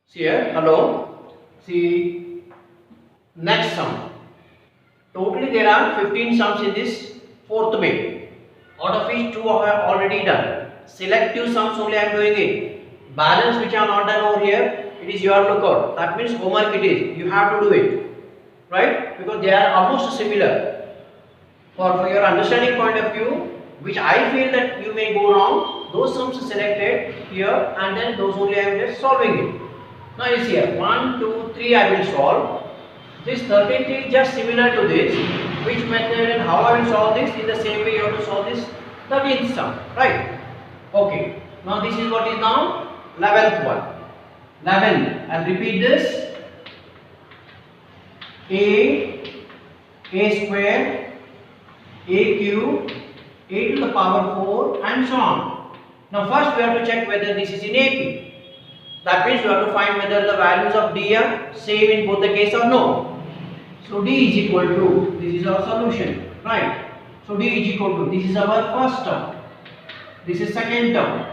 See here, hello. See, next sum. Totally there are 15 sums in this fourth way. Out of which 2 I have already done. Selective sums only I am doing it. Balance which I am not done over here, it is your lookout. That means homework it is. You have to do it. Right? Because they are almost similar. For your understanding point of view, which I feel that you may go wrong, those sums are selected here and then those only I am just solving it. Now you see here, 1, 2, 3 I will solve. This 13th is just similar to this. Which method and how I will solve this? In the same way you have to solve this 13th sum. Right? Okay. Now this is what is now 11th one. 11. I'll repeat this. A square, A cube, A to the power 4 and so on. Now first we have to check whether this is in AP. That means we have to find whether the values of D are same in both the case or no. So D is equal to, this is our solution, right? So D is equal to, this is our first term, this is second term,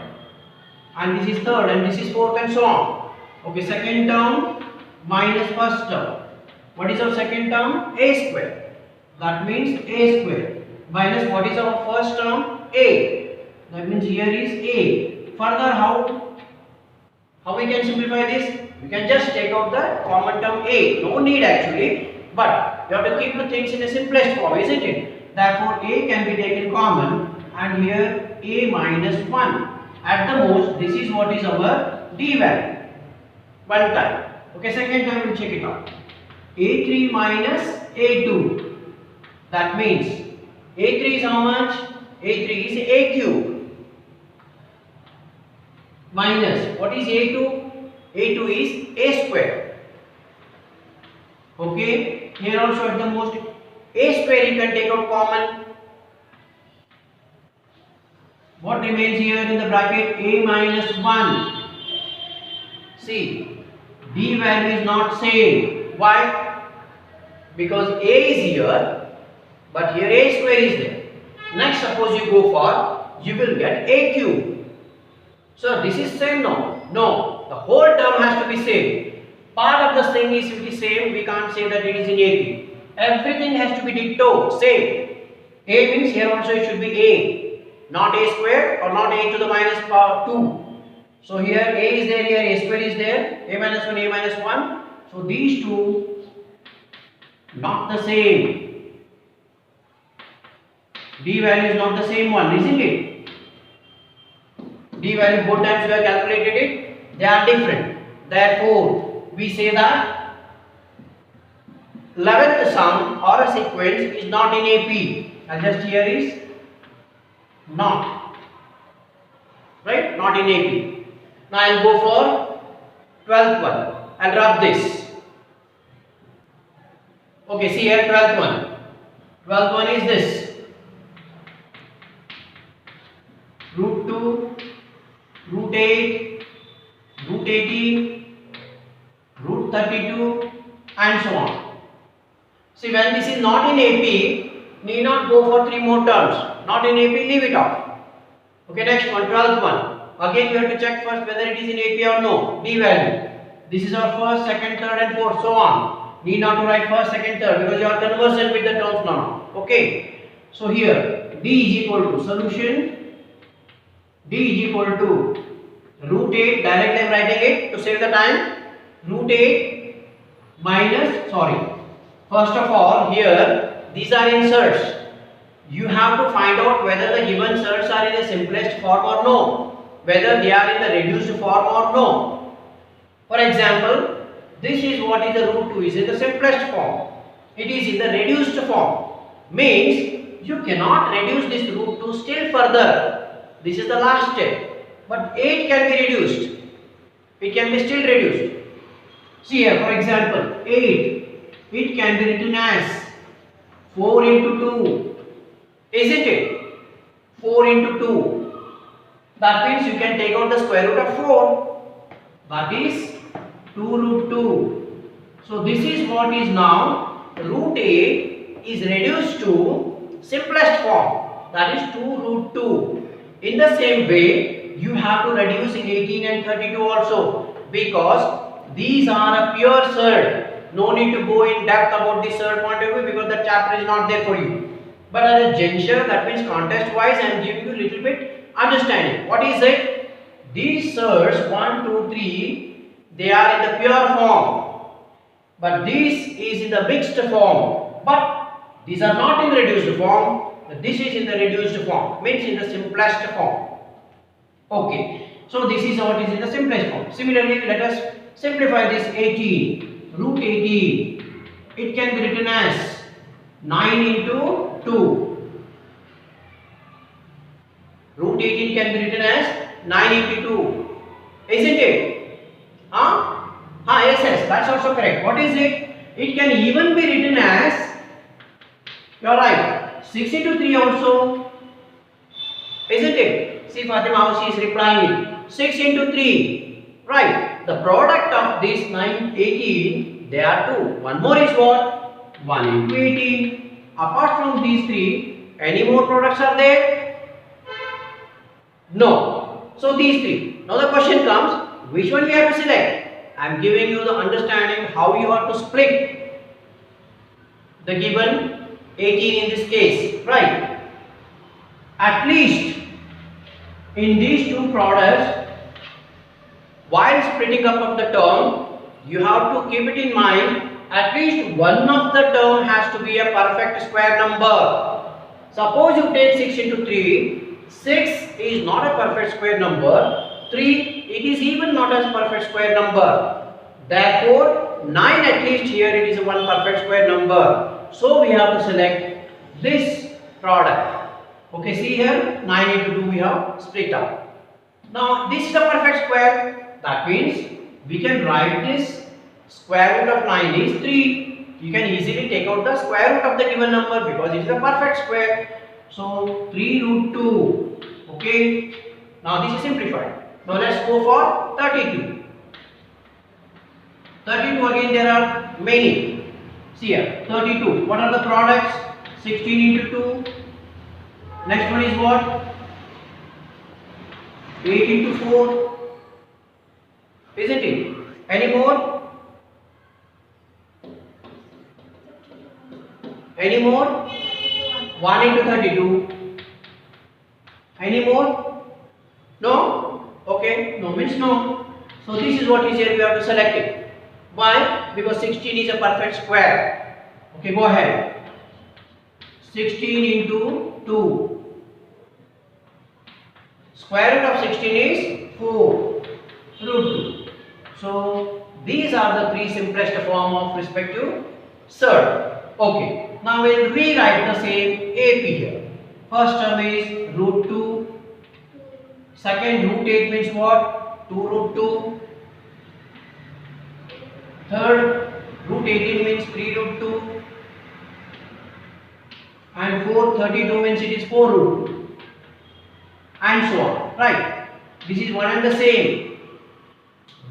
and this is third, and this is fourth, and so on. Okay, second term minus first term. What is our second term? A square. That means A square minus what is our first term? A. That means here is A. Further how we can simplify this? We can just take out the common term A. No need actually, but you have to keep the things in the simplest form, isn't it? Therefore A can be taken common and here A minus 1. At the most, this is what is our D value. One time. Okay, second time we'll check it out. A3 minus A2. That means A3 is how much? A3 is A cube. Minus, what is A2? A2 is A square. Okay, here also at the most, A square you can take out common. What remains here in the bracket? A minus 1. See, D value is not same. Why? Because A is here, but here A square is there. Next, suppose you go for, you will get A cube. So this is same now? No, the whole term has to be same. Part of the thing is to be same, we can't say that it is in AP. Everything has to be ditto, same. A means here also it should be A, not A square or not A to the minus power 2. So here A is there, here A square is there, A minus 1, A minus 1. So these two not the same. D value is not the same one, isn't it? D value both times we have calculated it, they are different. Therefore, we say that 11th sum or a sequence is not in AP. And just here is not. Right? Not in AP. Now I will go for 12th one. I will rub this. Okay, see here 12th one. 12th one is this. Root 2, root 8, root 18, root 32 and so on. See, when this is not in AP, need not go for 3 more terms. Not in AP, leave it off. Okay, next one, 12th one. Again you have to check first whether it is in AP or no. D value. This is our first, second, third and fourth, so on. Need not to write first, second, third because you are conversant with the terms now. Okay. So here D is equal to solution. D is equal to root 8, directly I am writing it to save the time. Root 8 minus, first of all here these are inserts. You have to find out whether the given inserts are in the simplest form or no. Whether they are in the reduced form or no. For example, this is what is the root 2 is in the simplest form. It is in the reduced form. Means you cannot reduce this root 2 still further. This is the last step. But 8 can be reduced. It can be still reduced. See here, for example, 8. It can be written as 4 into 2. Isn't it? 4 into 2. That means you can take out the square root of 4. That is 2 root 2. So this is what is now root 8 is reduced to simplest form. That is 2 root 2. In the same way, you have to reduce in 18 and 32 also because these are a pure surd. No need to go in depth about the surd point of view because that chapter is not there for you. But as a juncture, that means context wise, I am giving you a little bit understanding. What is it? These surds 1, 2, 3, they are in the pure form. But this is in the mixed form. But these are not in the reduced form. This is in the reduced form, means in the simplest form. Okay, so this is what is in the simplest form. Similarly, let us simplify this 18. Root 18, it can be written as 9 into 2. Root 18 can be written as 9 into 2. Isn't it? Yes, that's also correct. What is it? It can even be written as, you are right, 6 into 3 also. Isn't it? See, Fatima how she is replying it. 6 into 3. Right. The product of this 9, 18, they are 2. One more is what? 1 into 18. Apart from these 3, any more products are there? No. So these 3. Now the question comes, which one we have to select? I am giving you the understanding how you have to split the given 18 in this case. Right. At least in these two products, while splitting up of the term, you have to keep it in mind, at least one of the term has to be a perfect square number. Suppose you take 6 into 3, 6 is not a perfect square number, 3 it is even not a perfect square number. Therefore, 9 at least here it is one perfect square number. So we have to select this product. Okay, see here 9 into 2 we have split up. Now this is a perfect square. That means we can write this square root of 9 is 3. You can easily take out the square root of the given number because it is a perfect square. So 3 root 2. Okay. Now this is simplified. Now let's go for 32. 32 again there are many. See here 32. What are the products? 16 into 2. Next one is what? 8 into 4. Isn't it? Any more? Any more? 1 into 32. Any more? No? Okay. No means no. So this is what is here we have to select it. Why? Because 16 is a perfect square. Okay, go ahead. 16 into 2. Square root of 16 is 4. Root 2. So these are the three simplest form of respective surd. Okay. Now we will rewrite the same AP here. First term is root 2. Second root 8 means what? 2 root 2. Third root 18 means 3 root 2. And fourth 32 means it is 4 root 2. And so on. Right. This is one and the same.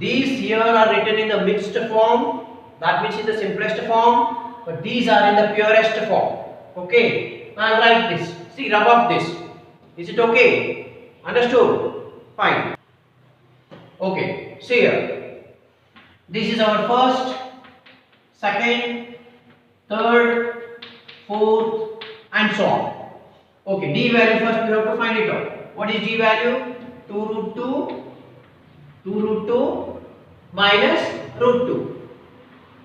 These here are written in the mixed form. That means in the simplest form. But these are in the purest form. Okay. Now write this. See, rub off this. Is it okay? Understood? Fine. Okay. See here. This is our first, second, third, fourth, and so on. Okay. D value first we have to find it out. What is D value? 2 root 2. 2 root 2 minus root 2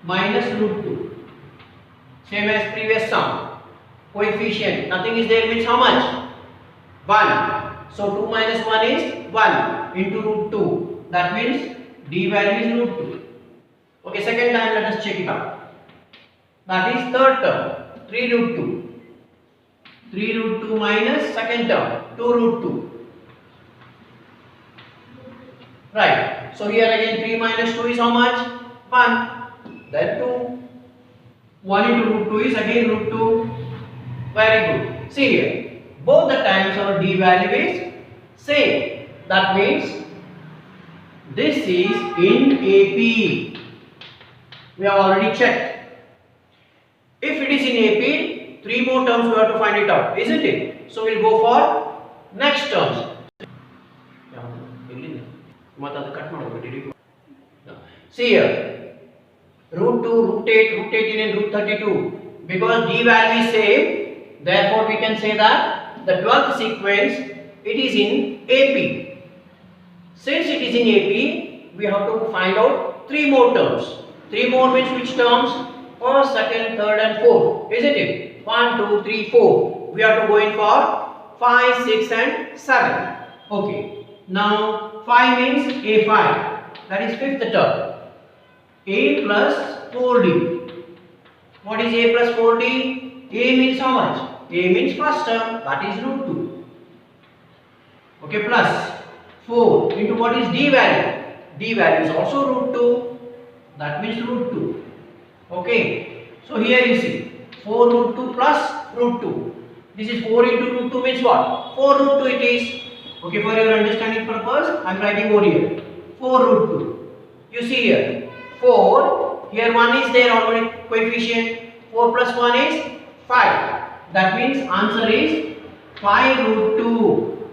minus root 2, same as previous sum. Coefficient nothing is there means how much? 1. So 2 minus 1 is 1 into root 2. That means D value is root 2. Okay, second time let us check it out. That is third term 3 root 2. 3 root 2 minus second term 2 root 2. Right. So here again 3 minus 2 is how much? 1. Then 2. 1 into root 2 is again root 2. Very good. See here. Both the times our D value is same. That means this is in AP. We have already checked. If it is in AP, 3 more terms we have to find it out. Isn't it? So we'll go for next terms. See here, root 2, root 8, root 18 and root 32. Because d value is same, therefore we can say that the 12th sequence, it is in AP. Since it is in AP, we have to find out 3 more terms. 3 more means which terms? First, second, third and fourth. Isn't it? 1, 2, 3, 4. We have to go in for 5, 6 and 7. Okay. Now 5 means A5. That is 5th term. A plus 4D. What is A plus 4D? A means how much? A means first term. That is root 2. Okay, plus 4 into what is D value? D value is also root 2. That means root 2. Okay. So here you see 4 root 2 plus root 2. This is 4 into root 2 means what? 4 root 2 it is. Okay, for your understanding purpose, I am writing over here. 4 root 2. You see here. 4. Here 1 is there already coefficient. 4 plus 1 is 5. That means answer is 5 root 2.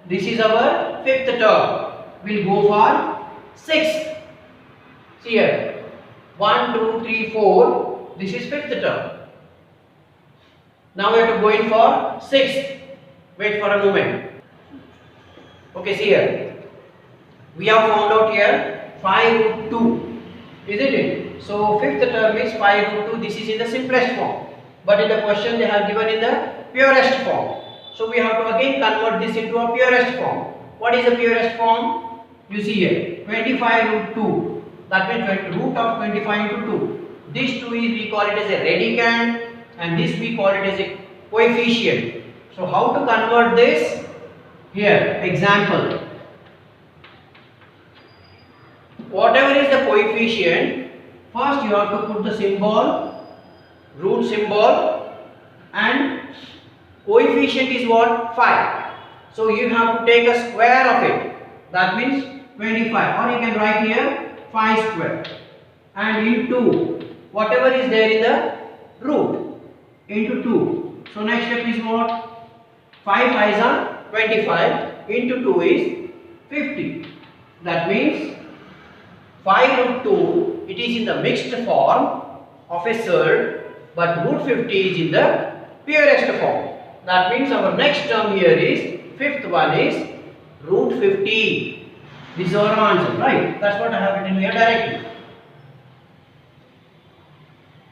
This is our 5th term. We will go for 6th. See here. 1, 2, 3, 4. This is 5th term. Now we have to go in for 6th. Wait for a moment. Okay, see here. We have found out here 5 root 2. Isn't it? So 5th term is 5 root 2. This is in the simplest form. But in the question they have given in the purest form. So we have to again convert this into a purest form. What is the purest form? You see here. 25 root 2. That means root of 25 into 2. This 2 is, we call it as a radicand. And this we call it as a coefficient. So how to convert this? Here, example. Whatever is the coefficient, first you have to put the symbol, root symbol, and coefficient is what? 5. So you have to take a square of it. That means 25. Or you can write here 5 square. And into whatever is there in the root. Into 2. So next step is what? 5 5s are 25 into 2 is 50. That means 5 root 2, it is in the mixed form of a surd, but root 50 is in the purest form. That means our next term here is, 5th one is root 50. This is our answer, right? That's what I have written here directly.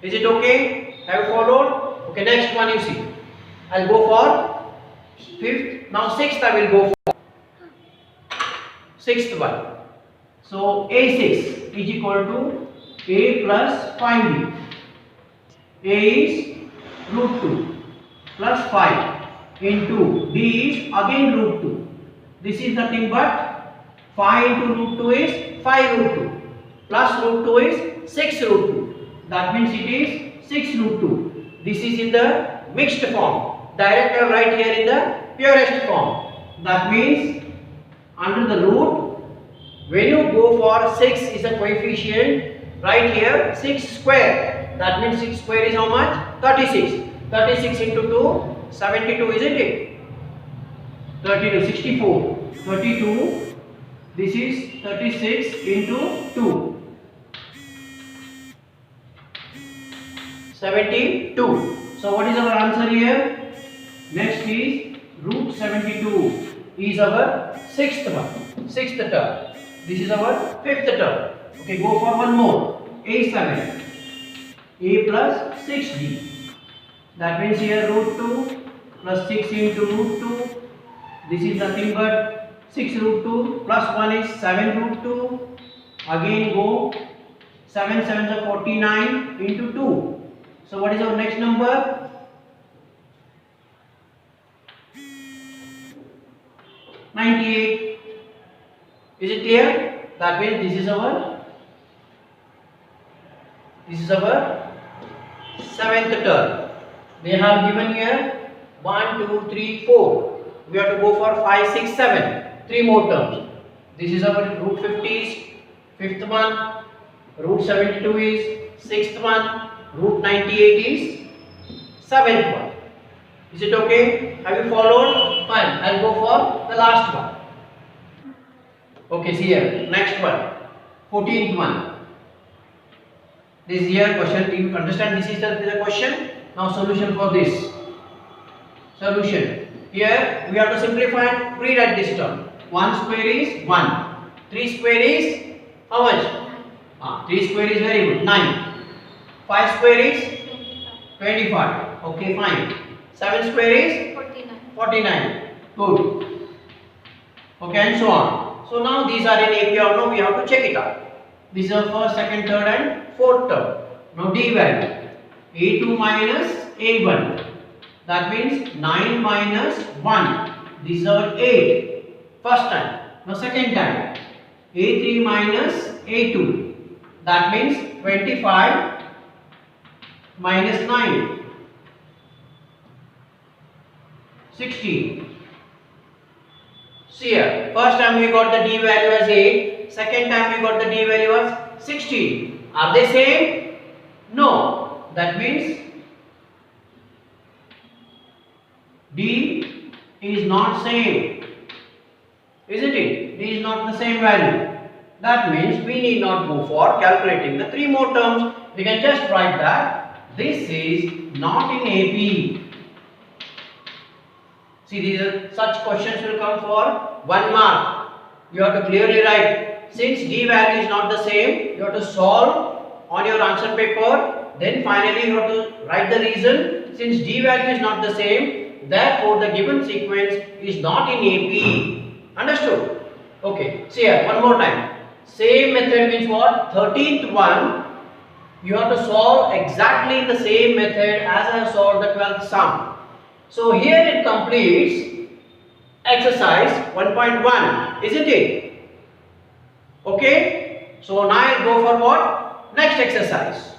Is it okay? Have you followed? Okay, next one you see. I'll go for 5th. Now 6th I will go for 6th one. So A6 is equal to A plus 5B. A is root 2 plus 5 into D is again root 2. This is nothing but 5 into root 2 is 5 root 2 plus root 2 is 6 root 2. That means it is 6 root 2. This is in the mixed form. Direct I write here in the purest form. That means under the root, when you go for 6 is a coefficient, right here 6 square. That means 6 square is how much? 36. 36 into 2, 72, isn't it? 32, 64. 32. This is 36 into 2. 72. So what is our answer here? Next is root 72 is our 6th one, 6th term. This is our 5th term. Okay, go for one more. A7. A plus 6D. That means here root 2 plus 6 into root 2. This is nothing but 6 root 2 plus 1 is 7 root 2. Again go 7 7s are 49 into 2. So what is our next number? 98. Is it clear? That means this is our 7th term. They have given here 1, 2, 3, 4. We have to go for 5, 6, 7. 3 more terms. This is our root 50 is 5th one. Root 72 is 6th one. Root 98 is 7th one. Is it okay? Have you followed? Fine. I'll go for the last one. Okay, see here. Next one. 14th one. This is here question. Do you understand this is the question? Now solution for this. Solution. Here we have to simplify. Rewrite this term. 1 square is 1. 3 square is how much? 3 square is very good. 9. 5 square is 25. Okay, fine. 7 square is 49. Good. Okay, and so on. So now these are in AP or no, we have to check it out. These are first, second, third and fourth term. Now D value. A2 minus A1. That means 9 minus 1. These are 8. First time. Now second time. A3 minus A2. That means 25 minus 9. 16. See here, first time we got the D value as 8, second time we got the D value as 16. Are they same? No. That means D is not same. Isn't it? D is not the same value. That means we need not go for calculating the 3 more terms. We can just write that this is not in AP. See, these are, such questions will come for 1 mark. You have to clearly write. Since D value is not the same, you have to solve on your answer paper. Then finally you have to write the reason. Since D value is not the same, therefore the given sequence is not in AP. Understood? Okay. See here, one more time. Same method means what? 13th one. You have to solve exactly the same method as I have solved the 12th sum. So here it completes exercise 1.1, isn't it? Okay. So now I'll go for what? Next exercise.